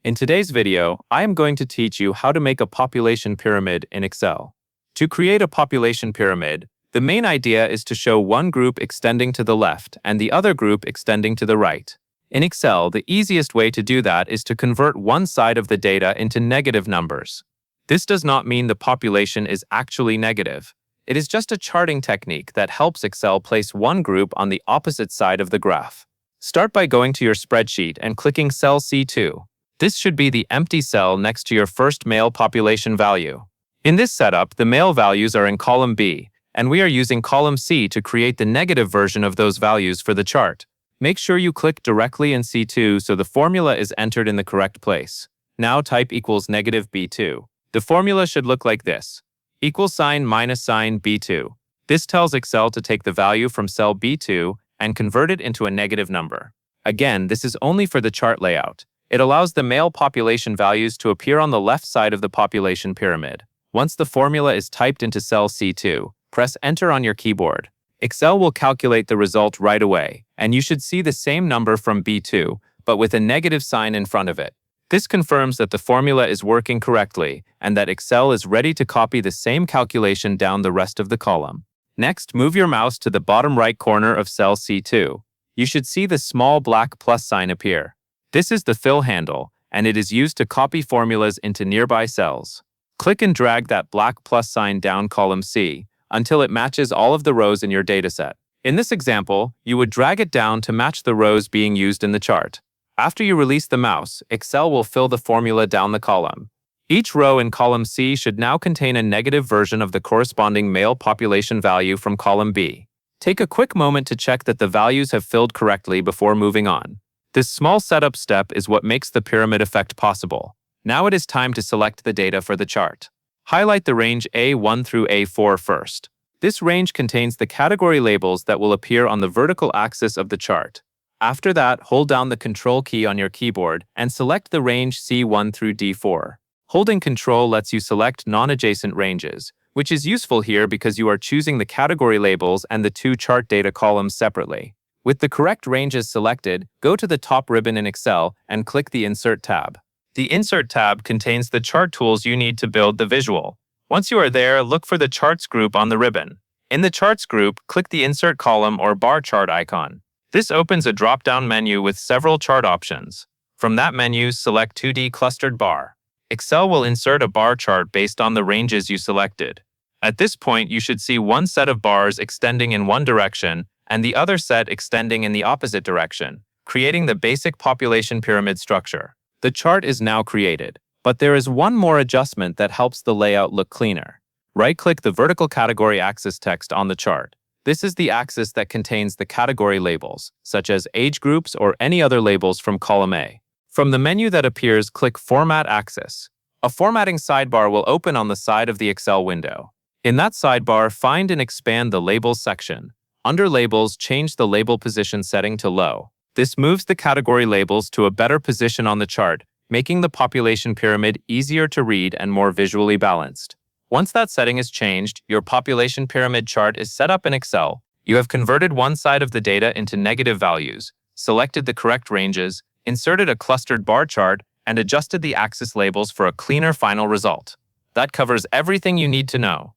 In today's video, I am going to teach you how to make a population pyramid in Excel. To create a population pyramid, the main idea is to show one group extending to the left and the other group extending to the right. In Excel, the easiest way to do that is to convert one side of the data into negative numbers. This does not mean the population is actually negative. It is just a charting technique that helps Excel place one group on the opposite side of the graph. Start by going to your spreadsheet and clicking cell C2. This should be the empty cell next to your first male population value. In this setup, the male values are in column B, and we are using column C to create the negative version of those values for the chart. Make sure you click directly in C2 so the formula is entered in the correct place. Now type equals negative B2. The formula should look like this. Equal sign minus sign B2. This tells Excel to take the value from cell B2 and convert it into a negative number. Again, this is only for the chart layout. It allows the male population values to appear on the left side of the population pyramid. Once the formula is typed into cell C2, press Enter on your keyboard. Excel will calculate the result right away, and you should see the same number from B2, but with a negative sign in front of it. This confirms that the formula is working correctly and that Excel is ready to copy the same calculation down the rest of the column. Next, move your mouse to the bottom right corner of cell C2. You should see the small black plus sign appear. This is the fill handle, and it is used to copy formulas into nearby cells. Click and drag that black plus sign down column C until it matches all of the rows in your dataset. In this example, you would drag it down to match the rows being used in the chart. After you release the mouse, Excel will fill the formula down the column. Each row in column C should now contain a negative version of the corresponding male population value from column B. Take a quick moment to check that the values have filled correctly before moving on. This small setup step is what makes the pyramid effect possible. Now it is time to select the data for the chart. Highlight the range A1 through A4 first. This range contains the category labels that will appear on the vertical axis of the chart. After that, hold down the Control key on your keyboard and select the range C1 through D4. Holding Control lets you select non-adjacent ranges, which is useful here because you are choosing the category labels and the two chart data columns separately. With the correct ranges selected, go to the top ribbon in Excel and click the Insert tab. The Insert tab contains the chart tools you need to build the visual. Once you are there, look for the Charts group on the ribbon. In the Charts group, click the Insert column or bar chart icon. This opens a drop-down menu with several chart options. From that menu, select 2D clustered bar. Excel will insert a bar chart based on the ranges you selected. At this point, you should see one set of bars extending in one direction and the other set extending in the opposite direction, creating the basic population pyramid structure. The chart is now created, but there is one more adjustment that helps the layout look cleaner. Right-click the vertical category axis text on the chart. This is the axis that contains the category labels, such as age groups or any other labels from column A. From the menu that appears, click Format Axis. A formatting sidebar will open on the side of the Excel window. In that sidebar, find and expand the Labels section. Under Labels, change the label position setting to low. This moves the category labels to a better position on the chart, making the population pyramid easier to read and more visually balanced. Once that setting is changed, your population pyramid chart is set up in Excel. You have converted one side of the data into negative values, selected the correct ranges, inserted a clustered bar chart, and adjusted the axis labels for a cleaner final result. That covers everything you need to know.